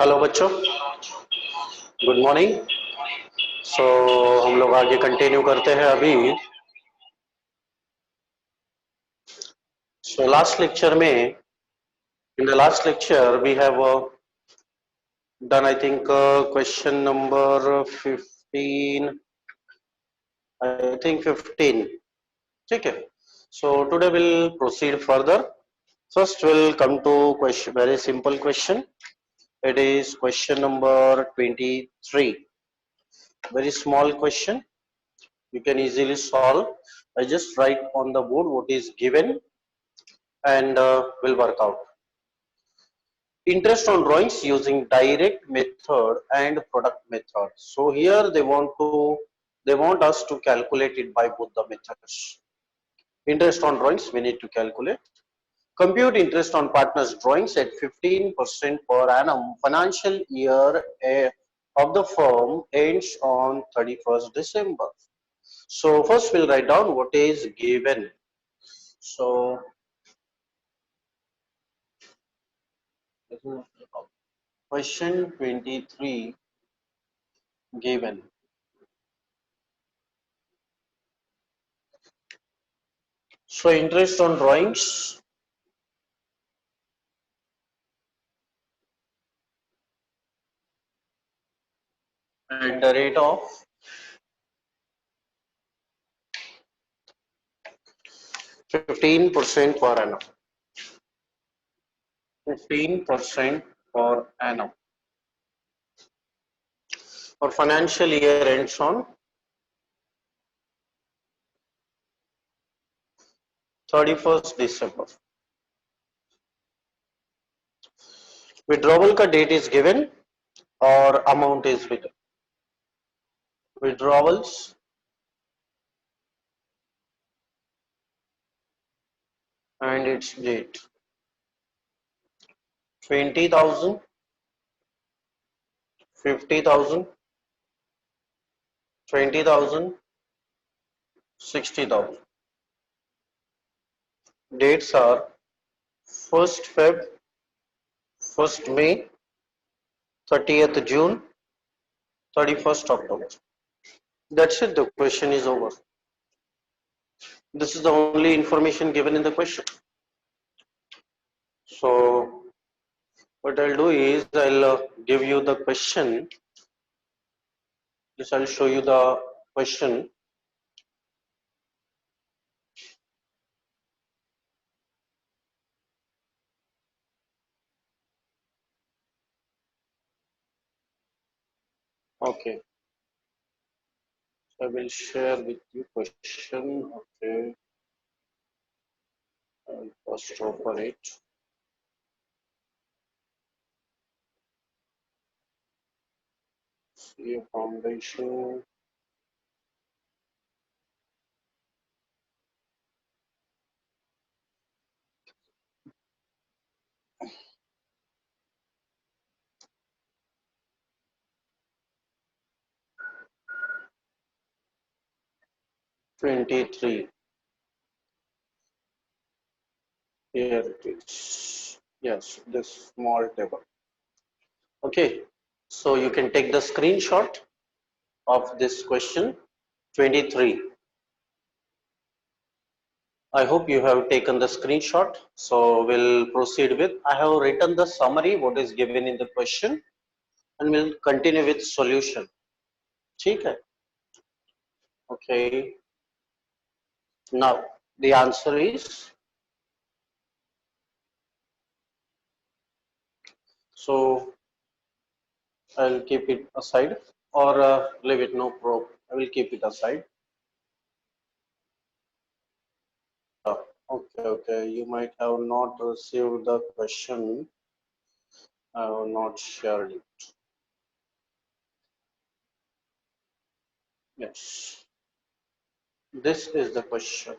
Hello बच्चों, good morning. सो हम लोग आगे कंटिन्यू करते हैं अभी। सो लास्ट लेक्चर में, in the last lecture we have done I think question number 15, I think 15, ठीक है। So today will proceed further. First will come to question, very simple question. It is question number 23. Very small question. You can easily solve. I just write on the board what is given and will work out. Interest on drawings using direct method and product method. So here they want us to calculate it by both the methods. Interest on drawings we need to calculate. Compute interest on partners drawings at 15% per annum. Financial year of the firm ends on 31st December. So first we'll write down what is given. So question 23 given. So interest on drawings at the rate of 15% per annum. 15% per annum. Or financial year ends on 31st December. Withdrawal का date is given or amount is given. Withdrawals and its date. 20,000, 50,000, 20,000, 60,000. Dates are 1st Feb, 1st May, 30th June, 31st October. That's it, the question is over. This is the only information given in the question. So what I'll do is I'll give you the question. This I'll show you the question. Okay. I will share with you question. Okay. I'll first open it. See a foundation. '23. Here it is. Yes, this small table. Okay. So you can take the screenshot of this question 23. I hope you have taken the screenshot. So we'll proceed with, I have written the summary, what is given in the question, and we'll continue with solution. Okay. Okay. Now the answer is, so I'll keep it aside or leave it, no problem. I will keep it aside. Okay, okay. You might have not received the question. I have not shared it. Yes. This is the question.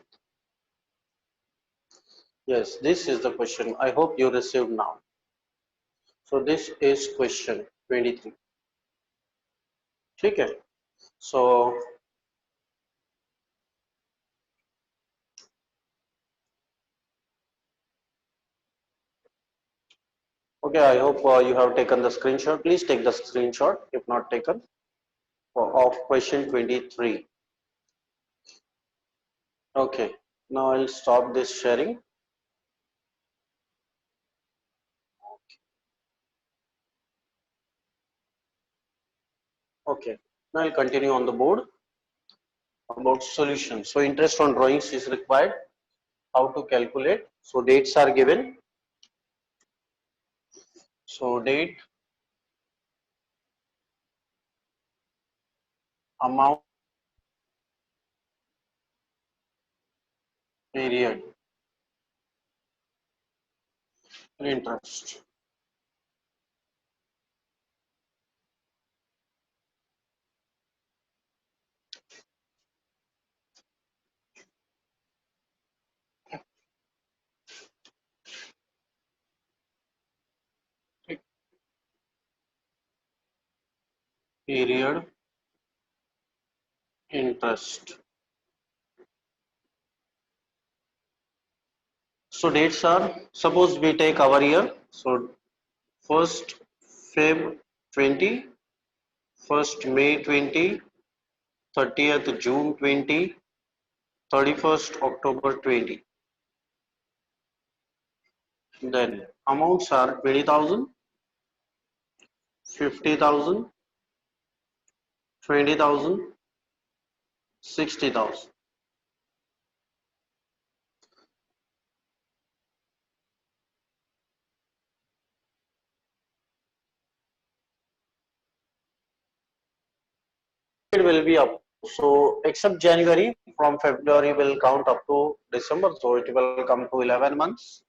Yes, this is the question. I hope you received now. So this is question 23. Okay. So Okay, I hope you have taken the screenshot. Please take the screenshot if not taken of question 23. Okay, now I'll stop this sharing. Okay, now I'll continue on the board about solution. So interest on drawings is required. How to calculate? So dates are given. So date, amount, period, interest. Period, interest. So dates are, suppose we take our year. So 1st Feb 20, 1st May 20, 30th June 20, 31st October 20. Then amounts are 20,000, 50,000, 20,000, 60,000. It will be up. So except January, from February will count up to December. So it will come to 11 months.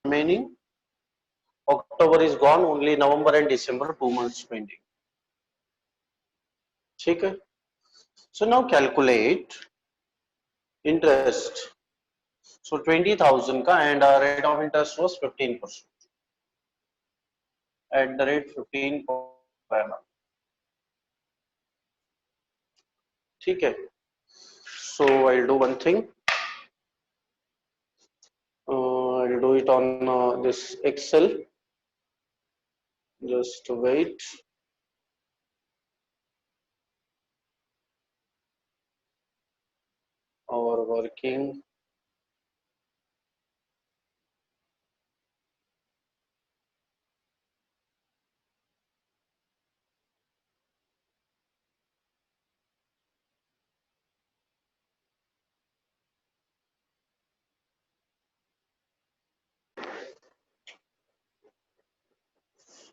Remaining October is gone, only November and December 2 months pending. Okay. So now calculate interest. So 20,000 ka and our rate of interest was 15% at the rate 15 per annum. Okay. So I'll do one thing. I'll do it on this Excel. Just wait. Our working.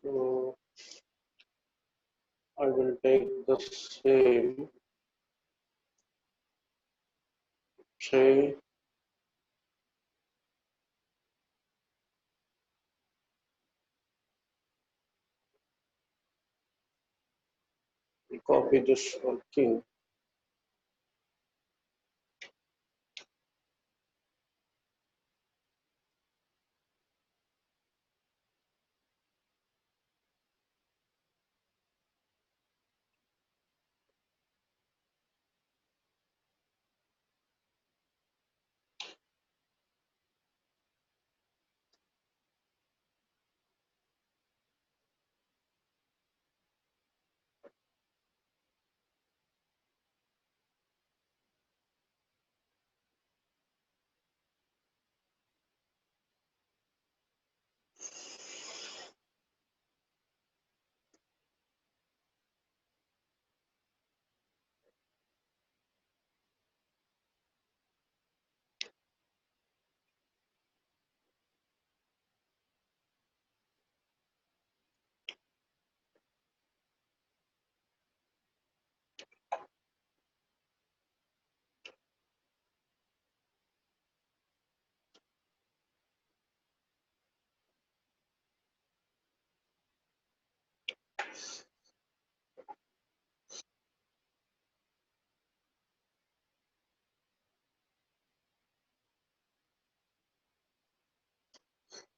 So I will take the same. Say copy this working.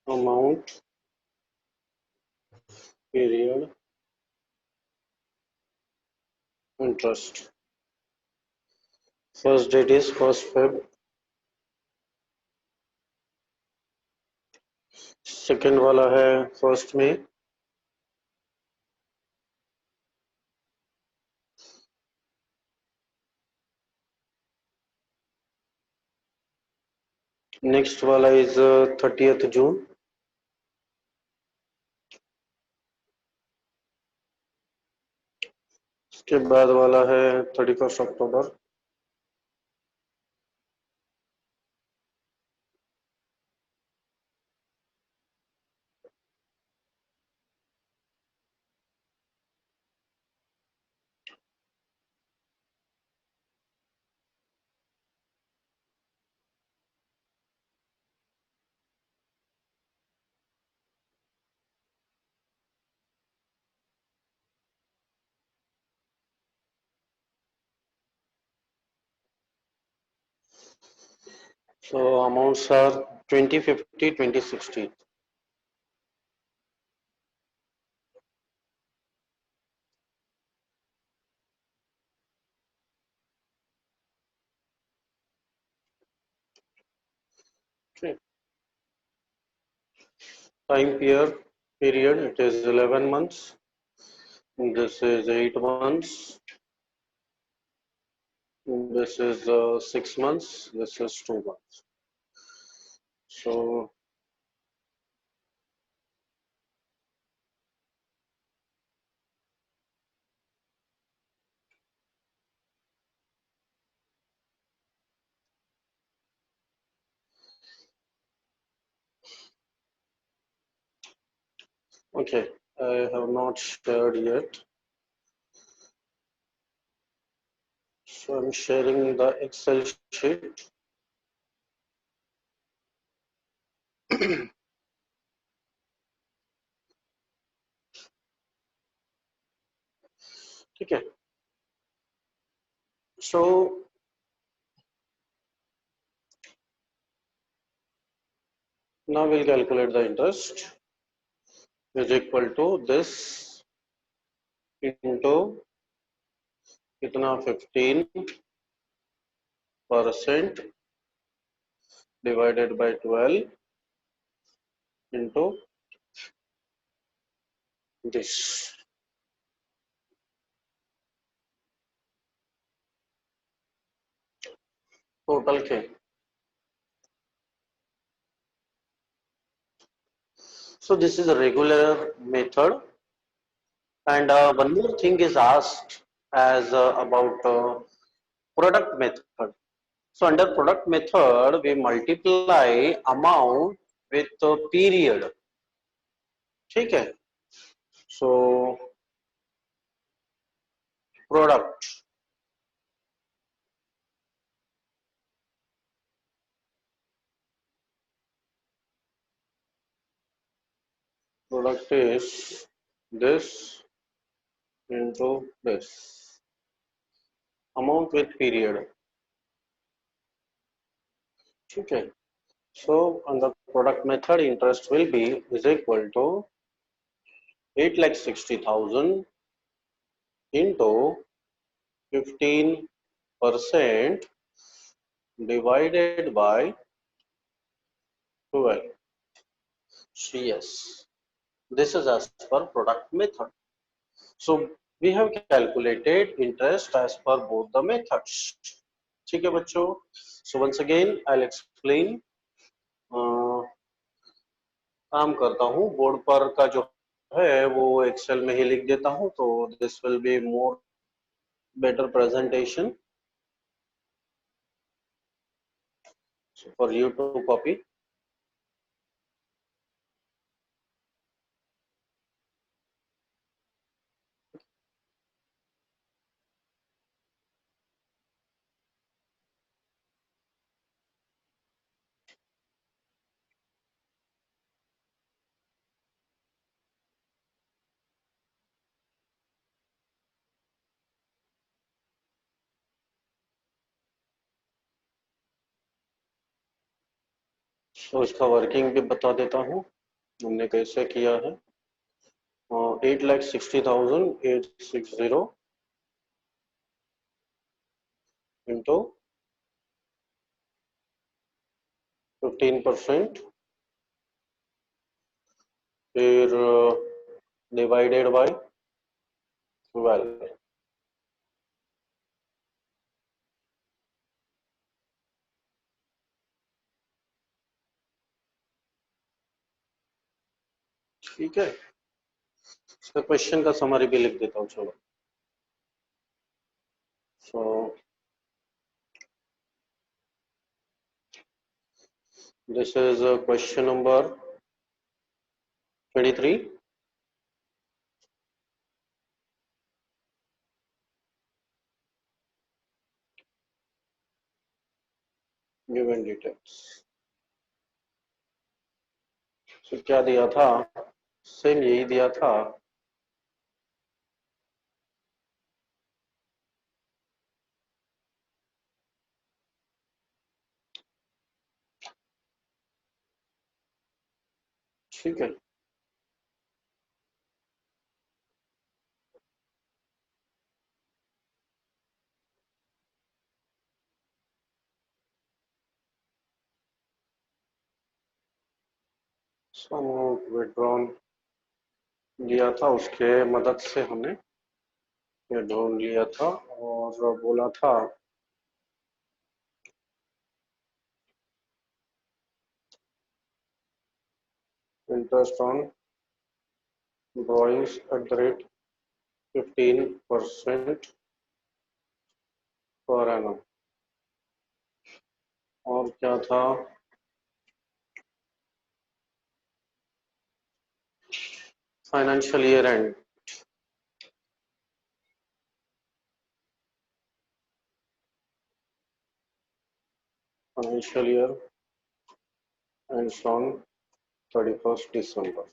Amount, period, interest. First date is 1 Feb, second वाला है 1 May, next वाला is 30th June, उसके बाद वाला है 31st October, so amounts are 20, 50, 20, 60. Okay. Time period, it is 11 months. This is 8 months. This is 6 months. This is 2 months. So, okay, I have not shared yet. So, I'm sharing the Excel sheet. Okay. So, now we'll calculate the interest is equal to this into कितना 15% divided by 12 into this. Total K. So this is a regular method, and one more thing is asked as about product method. So under product method, we multiply amount with period. ठीक है? So product is this into this amount with period. ठीक है? So on the product method, interest will be is equal to 8,60,000 into 15% divided by 12. So yes, this is as per product method. So we have calculated interest as per both the methods. ठीक है बच्चों? So once again I'll explain. काम करता हूँ board पर का जो है वो एक्सेल में ही लिख देता हूँ तो this will be more better presentation. So for you to copy. तो इसका वर्किंग भी बता देता हूँ हमने कैसे किया है. 8,60,860 into 15%, फिर डिवाइडेड बाय 12। ठीक है, इसका क्वेश्चन का समरी भी लिख देता हूँ, चलो। सो this is question number 23। Given details. तो क्या दिया था, सेम यही दिया था। ठीक है, सम विड्रॉन लिया था, उसके मदद से हमने ये ढूंढ लिया था और बोला था interest on borrowings at the rate 15% per annum। और क्या था, financial year and. Financial year ends on 31st December।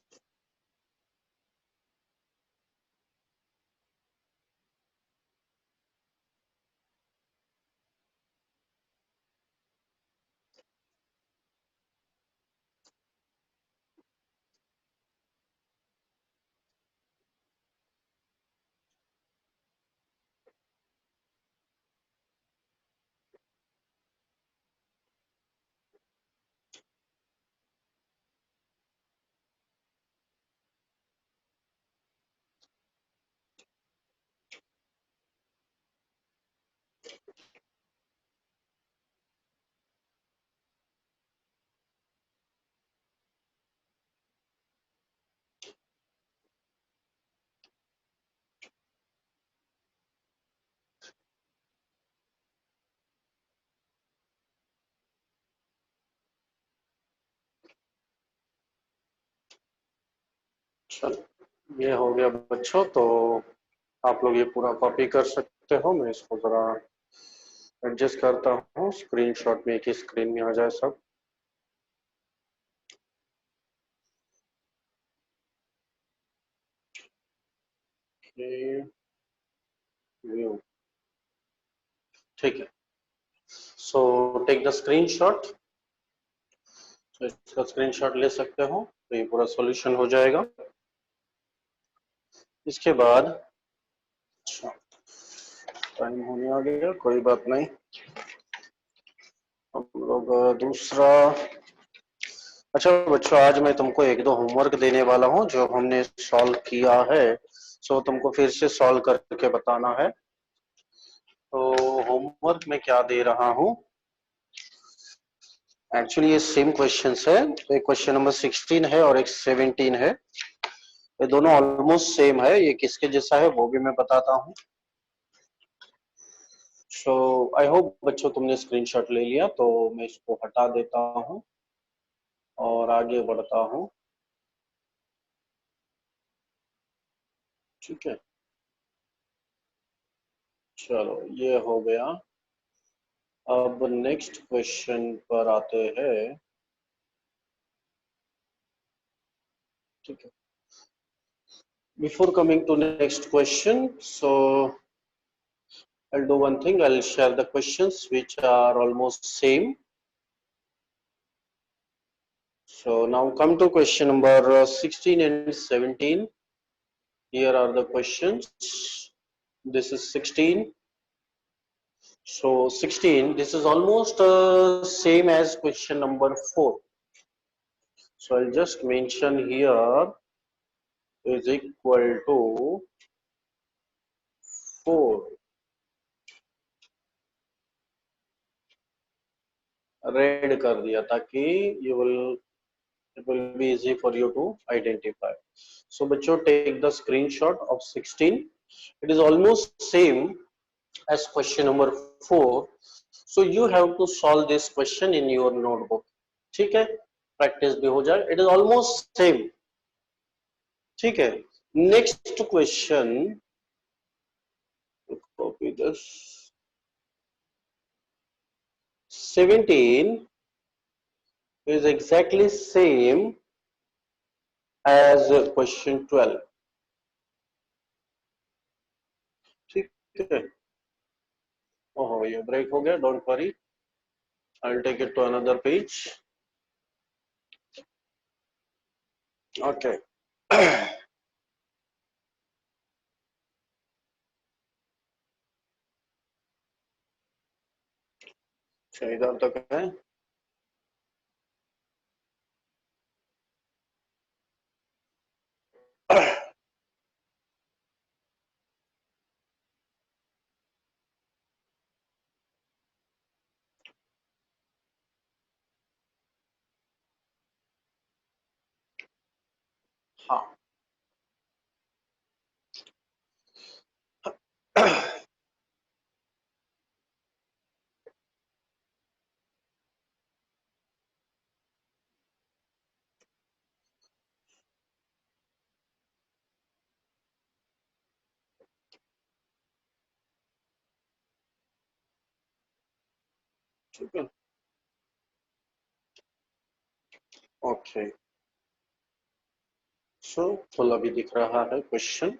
चलो ये हो गया बच्चों, तो आप लोग ये पूरा कॉपी कर सकते हो। मैं इसको जरा एडजस्ट करता हूँ, स्क्रीनशॉट में एक ही स्क्रीन में आ जाए सब। व्यू, ठीक है। So take the screenshot. तो इसका स्क्रीनशॉट ले सकते हो, तो ये पूरा सॉल्यूशन हो जाएगा। इसके बाद, अच्छा टाइम होने आ गया, कोई बात नहीं। हम लोग दूसरा, अच्छा बच्चों, आज मैं तुमको एक दो होमवर्क देने वाला हूँ जो हमने सॉल्व किया है। सो तुमको फिर से सॉल्व करके बताना है। तो होमवर्क में क्या दे रहा हूँ, एक्चुअली ये सेम क्वेश्चंस है। एक क्वेश्चन नंबर 16 है और एक 17 है। ये दोनों ऑलमोस्ट सेम है। ये किसके जैसा है वो भी मैं बताता हूँ। सो आई होप बच्चों तुमने स्क्रीनशॉट ले लिया, तो मैं इसको हटा देता हूँ और आगे बढ़ता हूँ। ठीक है, चलो ये हो गया। अब नेक्स्ट क्वेश्चन पर आते हैं। ठीक है, before coming to next question, so I'll do one thing, I'll share the questions which are almost same. So now come to question number 16 and 17. Here are the questions. This is 16. So 16, this is almost same as question number 4. So I'll just mention here is equal to 4. Red कर दिया ताकि you will it will be easy for you to identify. So बच्चों take the screenshot of 16. It is almost same as question number 4. So you have to solve this question in your notebook. ठीक है, practice भी हो जाए. It is almost same. ठीक है. Next question. Copy this. 17 is exactly same as question 12. ठीक है. Oh, ये break हो गया. Don't worry. I'll take it to another page. Okay. अच्छा इधर तक है. हाँ. ठीक है. Okay. So full अभी दिख रहा है question.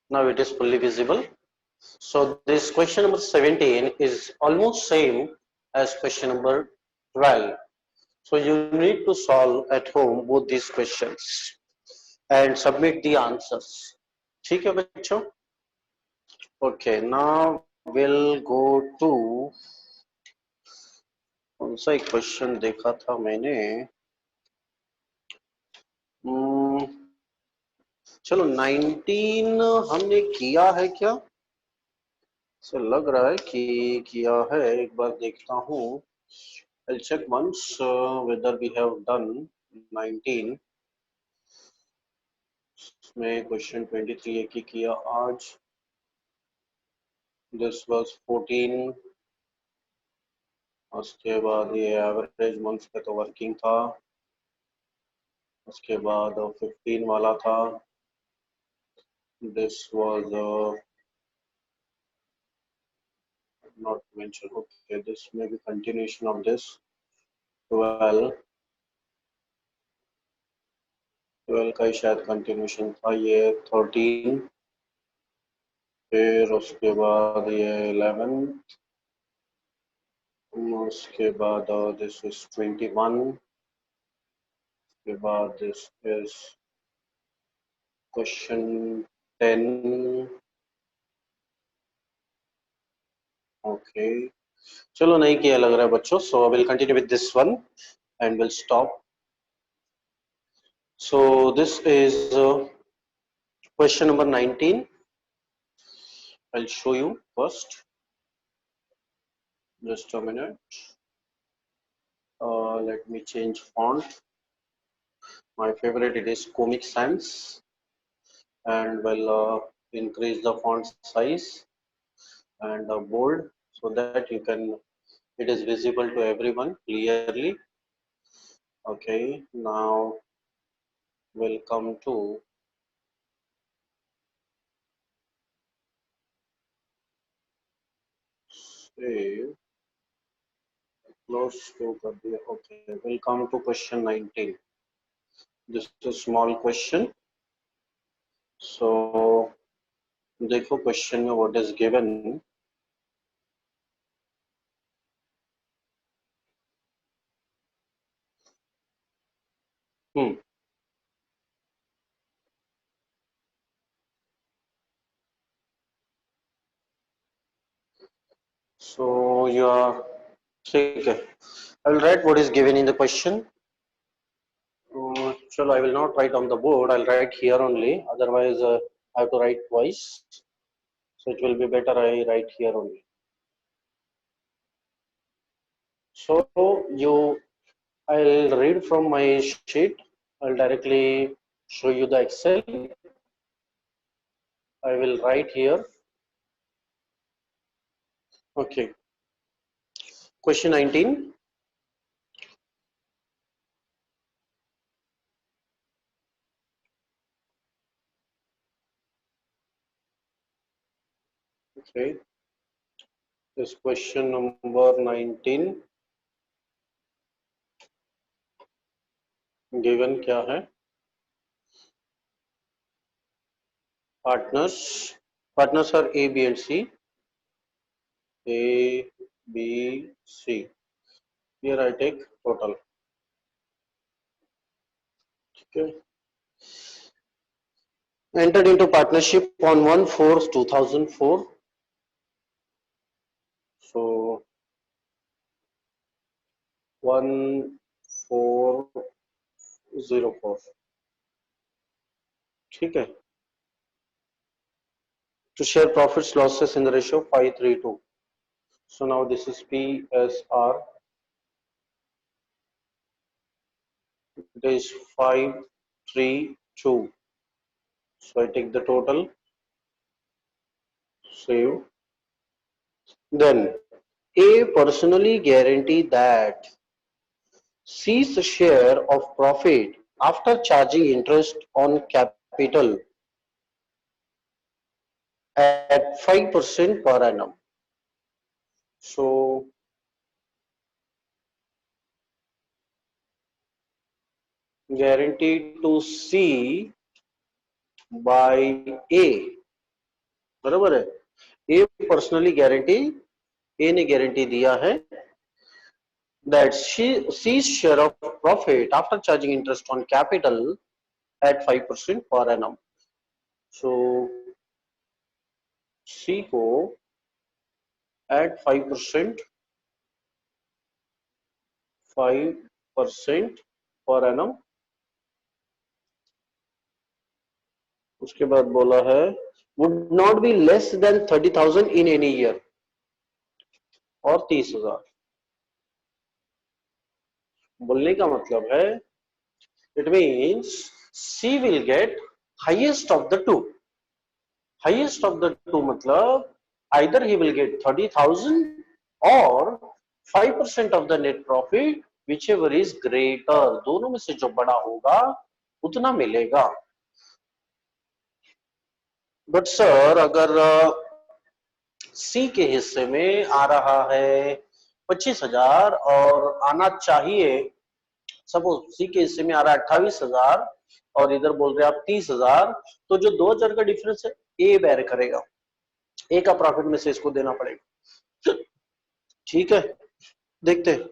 Now it is fully visible. So this question number 17 is almost same as question number 12. So you need to solve at home both these questions and submit the answers. ठीक है बच्चों? Okay, now we'll go to कौन सा एक question देखा था मैंने. चलो 19 हमने किया है क्या? से लग रहा है कि किया है. एक बार देखता हूँ. I'll check once whether we have done 19. में क्वेश्चन 23 एक ही किया आज. This was 14. उसके बाद ये एवरेज मंथ पे तो वर्किंग था. उसके बाद 15 वाला था. This was not mentioned. Okay, this may be continuation of this. 12 का ही शायद कंटिन्यूशन था. ये 13. फिर उसके बाद ये 11. उसके बाद दिस इज 21. उसके बाद दिस इज क्वेश्चन 10. ओके. चलो नहीं किया लग रहा है बच्चों. So I will continue with this one and will stop. So this is question number 19. I'll show you first. Just a minute. Let me change font. My favorite it is Comic Sans, and will increase the font size and bold so that you can it is visible to everyone clearly. Okay, now we'll come to save. Close to कर दिया. Okay, we'll come to question 19. This is a small question. So देखो question में what is given. So you are ठीक है. I will write what is given in the question. Chalo, I will not write on the board. I'll write here only. Otherwise, I have to write twice. So it will be better I write here only. So I'll read from my sheet. I'll directly show you the Excel. I will write here. Okay. Question 19. Okay. This question number 19. Given क्या है? Partners. Partners are A, B, and C. A, B, C. Here I take total. Okay. Entered into partnership on 1/4/2004. So 1404. ठीक है. To share profits losses in the ratio 5:3:2. So now this is PSR. It is 5:3:2. So I take the total. Save. Then A personally guarantee that C's share of profit after charging interest on capital at 5% per annum. So guaranteed to C by A. बराबर है. A personally guarantee, A ने guarantee दिया है that C's share of profit after charging interest on capital at 5% per annum. So C को at 5% per annum. उसके बाद बोला है would not be less than 30,000 in any year और 30,000. बोलने का मतलब है it means C will get highest of the two. Highest of the two मतलब either he will get 30,000 or 5% of the net profit, whichever is greater. दोनों में से जो बड़ा होगा उतना मिलेगा. बट सर अगर सी के हिस्से में आ रहा है 25,000 और आना चाहिए, सपोज सी के हिस्से में आ रहा है 28,000 और इधर बोल रहे हैं आप 30,000, तो जो 2,000 का डिफरेंस है ए बेयर करेगा. ए का प्रॉफिट में से इसको देना पड़ेगा. ठीक है, देखते हैं.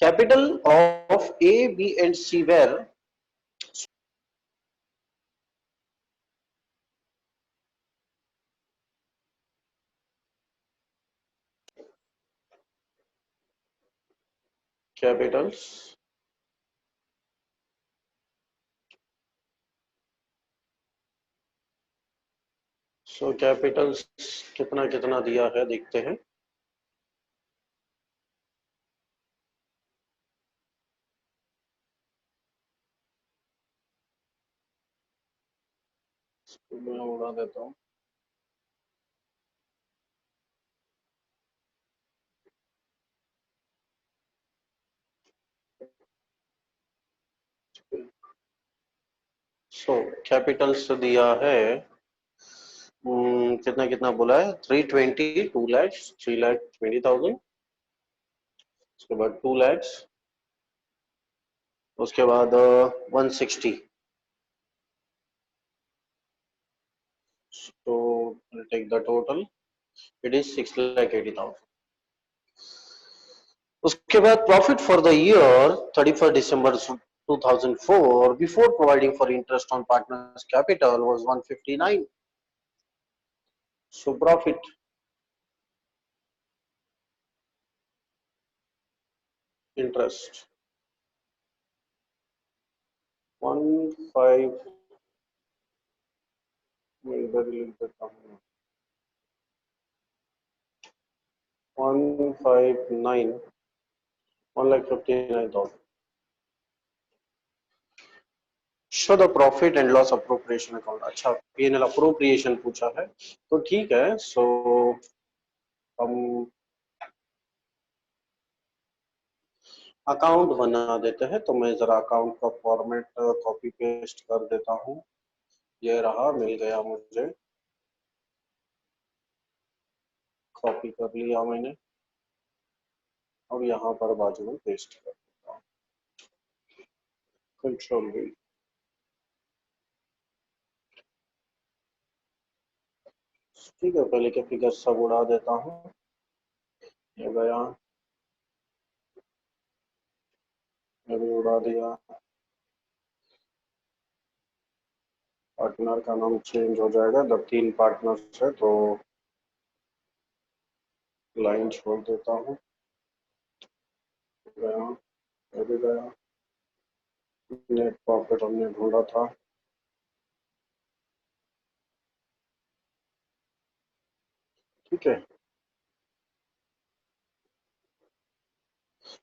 Capital of A, B and C were capitals. So capitals कितना कितना दिया है देखते हैं. मैं उड़ा देता हूं. सो कैपिटल्स दिया है कितना कितना बोला है 320, 2 lakhs, 3,20,000. उसके बाद 2 lakhs, उसके बाद 160. So we'll take the total. It is 6,80,000. उसके बाद profit for the year 31st December 2004 before providing for interest on partners capital was 159. So profit interest 15 मैं इधर ही लिख देता हूँ 159 1,59,000 show the profit and loss appropriation account. अच्छा P&L appropriation पूछा है तो ठीक है। सो हम अकाउंट बना देते हैं। तो मैं जरा अकाउंट का फॉर्मेट कॉपी पेस्ट कर देता हूँ। ये रहा, मिल गया मुझे, कॉपी कर लिया मैंने। अब यहाँ पर बाजू में पेस्ट कर देता हूँ, कंट्रोल V। ठीक है, पहले के फिगर सब उड़ा देता हूँ। ये गया, ये भी उड़ा दिया। पार्टनर का नाम चेंज हो जाएगा जब 3 पार्टनर्स है तो लाइन छोड़ देता हूँ। गया, ये भी गया। नेट प्रॉफिट हमने ढूंढा था, ठीक है।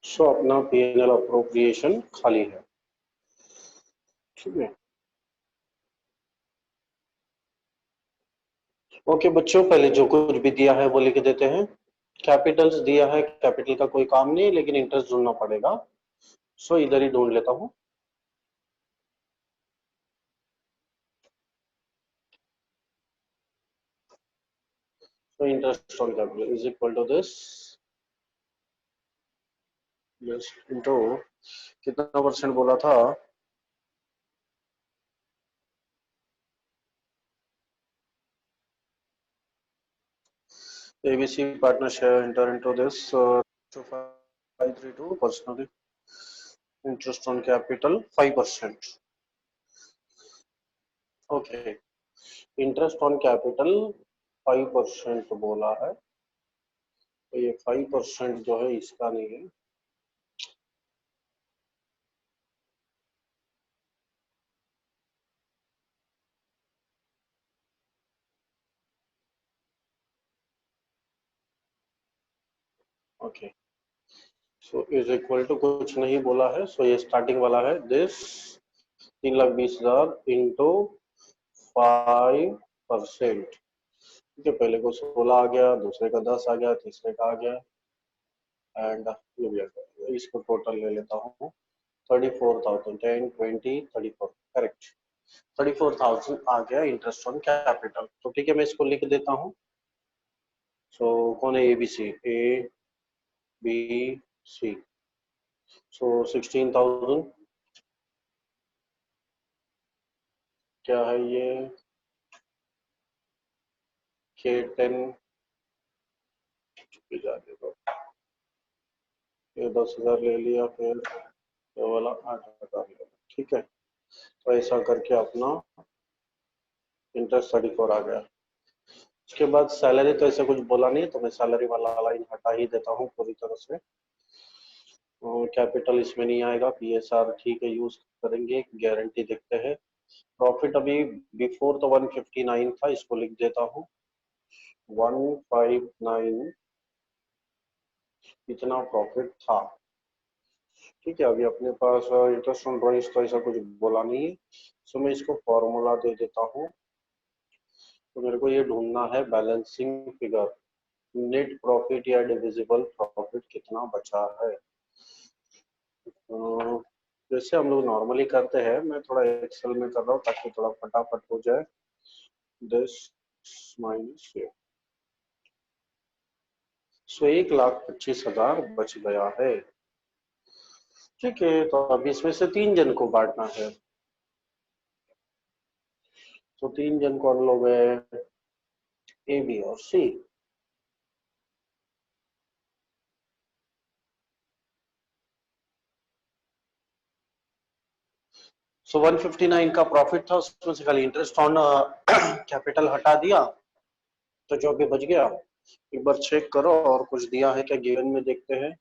सो अपना P&L अप्रोप्रिएशन खाली है, ठीक है। ओके बच्चों, पहले जो कुछ भी दिया है वो लिख देते हैं। कैपिटल्स दिया है, कैपिटल का कोई काम नहीं है लेकिन इंटरेस्ट ढूंढना पड़ेगा। सो इधर ही ढूंढ लेता हूँ। So interest on capital is equal to this, yes, into कितना परसेंट बोला था? ABC partner share enter into this 2532 personally interest on capital 5%. Okay, interest on capital 5% बोला है तो ये 5% जो है इसका नहीं है। Okay, so is equal to कुछ नहीं बोला है। सो ये स्टार्टिंग वाला है, दिस 3,20,000 इंटू 5%। ठीक है, पहले को 16 आ गया, दूसरे का 10 आ गया, तीसरे का आ गया एंड ये भी आ गया। इसको टोटल ले लेता हूँ 34,000, 10 20 34, करेक्ट 34,000 आ गया इंटरेस्ट ऑन कैपिटल। तो ठीक है, मैं इसको लिख देता हूँ। सो कौन है? ABC, ABC। सो 16,000 क्या है ये? K10 जाने दो, ये 10,000 ले लिया, फिर ये वाला 8,000 ले लिया, ठीक है। तो ऐसा करके अपना इंटरेस्ट 34 आ गया। उसके बाद सैलरी तो ऐसा कुछ बोला नहीं तो मैं सैलरी वाला लाइन हटा ही देता हूँ पूरी तरह से। और कैपिटल इसमें नहीं आएगा, PSR ठीक है यूज करेंगे। गारंटी देखते हैं। प्रॉफिट अभी बिफोर तो 159 था, इसको लिख देता हूँ 159 इतना प्रॉफिट था, ठीक है। अभी अपने पास इंटरेस्ट ऑन ड्रॉइंग्स तो ऐसा कुछ बोला नहीं है। सो मैं इसको फॉर्मूला दे देता हूँ। तो मेरे को ये ढूंढना है बैलेंसिंग फिगर, नेट प्रॉफिट या डिविजिबल प्रॉफिट कितना बचा है। जैसे हम लोग नॉर्मली करते हैं, मैं थोड़ा एक्सेल में कर रहा हूँ ताकि थोड़ा फटाफट हो जाए। दिस माइनस ये, सो 1,25,000 बच गया है, ठीक है। तो अब इसमें से 3 जन को बांटना है। तो 3 जन कौन लोग हैं? AB और C। सो 159 का प्रॉफिट था, उसमें से खाली इंटरेस्ट ऑन कैपिटल हटा दिया तो जो भी बच गया। एक बार चेक करो और कुछ दिया है क्या गिवन में, देखते हैं।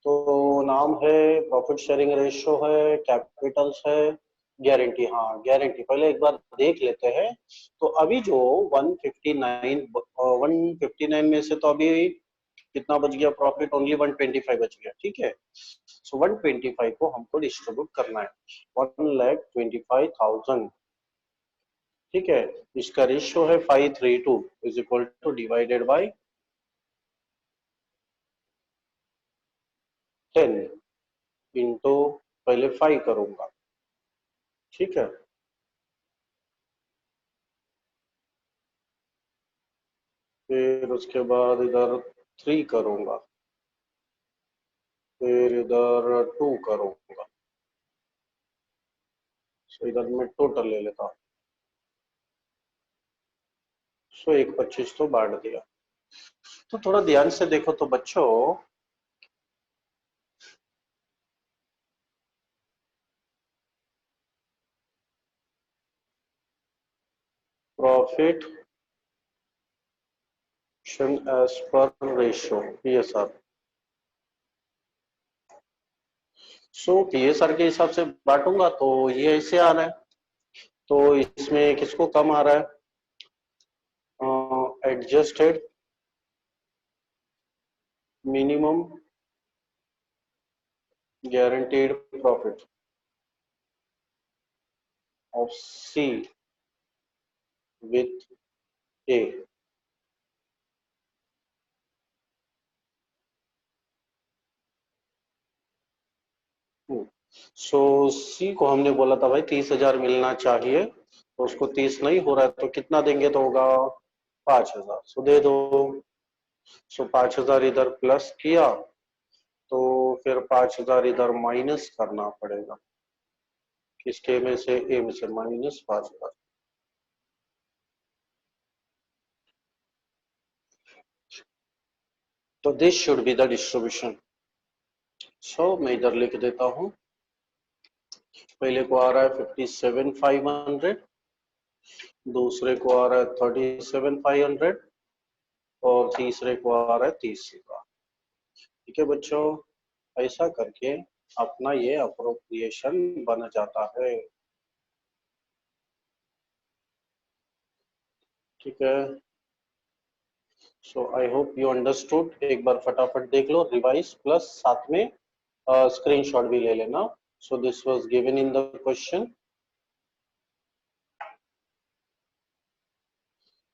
तो नाम है, प्रॉफिट शेयरिंग रेशियो है, कैपिटल्स है, गारंटी। हाँ गारंटी पहले एक बार देख लेते हैं। तो अभी जो 159 159 में से तो अभी कितना बच गया प्रॉफिट? ओनली 125 बच गया, ठीक है। सो 125 को हमको डिस्ट्रीब्यूट करना है 1,25,000, ठीक है। इसका रेशियो है 532 is equal two divided by 10 into, पहले 5 करूंगा, ठीक है। फिर उसके बाद इधर 3 करूंगा, फिर इधर 2 करूंगा। सो इधर मैं टोटल ले लेता हूँ। सो 1,25 तो बांट दिया। तो थोड़ा ध्यान से देखो तो बच्चों, profit as per ratio PSR. So PSR के हिसाब से बांटूंगा तो ये ऐसे आ रहा है। तो इसमें किसको कम आ रहा है? Adjusted minimum guaranteed profit of C with A। सो सी को हमने बोला था भाई 30,000 मिलना चाहिए, तो उसको 30 नहीं हो रहा है, तो कितना देंगे तो होगा 5,000। सो दे दो। सो 5,000 इधर प्लस किया, तो फिर 5,000 इधर माइनस करना पड़ेगा। किसके में से? ए में से माइनस 5,000। तो this should be the distribution. So मैं इधर लिख देता हूँ। पहले को आ रहा है 57,500, दूसरे को आ रहा है 37,500, और तीसरे को आ रहा है 30,000। ठीक है बच्चों, ऐसा करके अपना ये अप्रोप्रिएशन बन जाता है। ठीक है। सो आई होप यू अंडरस्टूड। एक बार फटाफट देख लो, रिवाइज प्लस साथ में स्क्रीनशॉट भी ले लेना। So this was given in the question.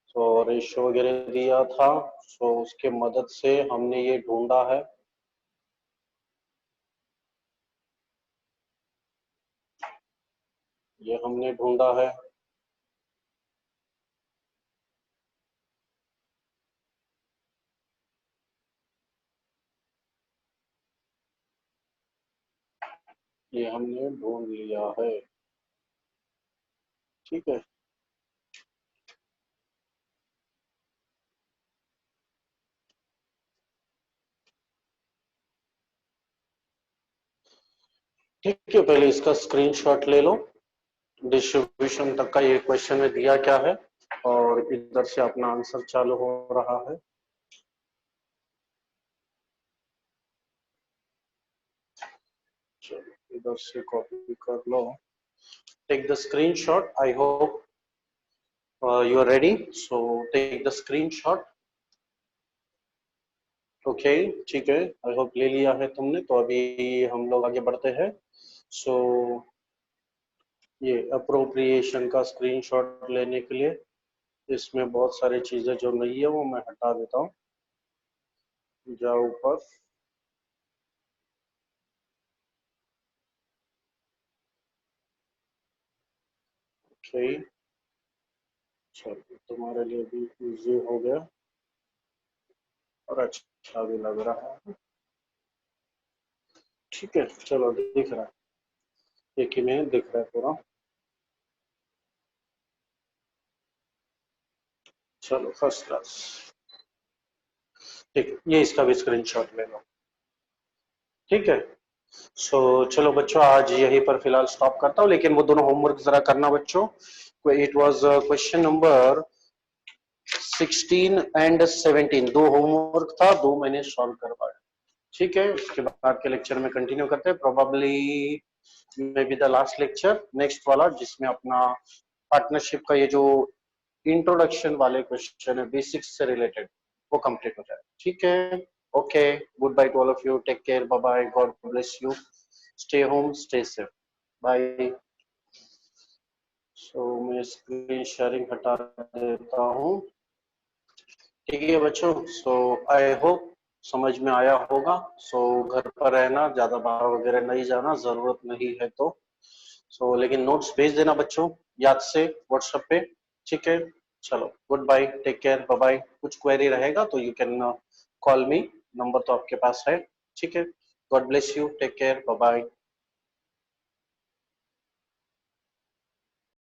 So ratio वगैरह दिया था, सो उसके मदद से हमने ये ढूंढा है। ये हमने ढूंढा है। ये हमने ढूंढ लिया है, ठीक है। ठीक है, पहले इसका स्क्रीनशॉट ले लो। डिस्ट्रीब्यूशन तक का ये क्वेश्चन में दिया क्या है, और इधर से अपना आंसर चालू हो रहा है। चलो इधर से कॉपी कर लो। Take the screenshot. I hope you are ready, so take the screenshot. Okay, ठीक है। आई होप ले लिया है तुमने। तो अभी हम लोग आगे बढ़ते हैं। सो ये अप्रोप्रिएशन का स्क्रीनशॉट लेने के लिए इसमें बहुत सारी चीजें जो नहीं है वो मैं हटा देता हूँ। जाओ ऊपर। ओके, चलो तुम्हारे लिए भी इजी हो गया और अच्छा भी लग रहा है। ठीक है, चलो दिख रहा है, एक ही में दिख रहा है पूरा। चलो फर्स्ट क्लास। ठीक है, ये इसका भी स्क्रीनशॉट ले लो। ठीक है। सो चलो बच्चों, आज यहीं पर फिलहाल स्टॉप करता हूँ, लेकिन वो दोनों होमवर्क जरा करना बच्चों। It was question number 16 and 17, दो होमवर्क था, दो मैंने सॉल्व करवाया। ठीक है, उसके बाद के लेक्चर में कंटिन्यू करते हैं, probably may be the last lecture next वाला, जिसमें अपना पार्टनरशिप का ये जो इंट्रोडक्शन वाले क्वेश्चन है बेसिक्स से रिलेटेड, वो कंप्लीट हो जाए। ठीक है, okay, good bye to all of you, take care, bye bye, God bless you, stay home, stay safe, bye. So मैं स्क्रीन शेयरिंग हटा देता हूँ। ठीक है बच्चों, सो आई होप समझ में आया होगा। सो घर पर रहना, ज्यादा बाहर वगैरह नहीं जाना, जरूरत नहीं है तो। सो लेकिन नोट्स भेज देना बच्चों याद से व्हाट्सएप पे। ठीक है, चलो good bye, take care, bye bye. कुछ क्वेरी रहेगा तो you can call me, number तो आपके पास है। ठीक है, God bless you, take care, bye bye.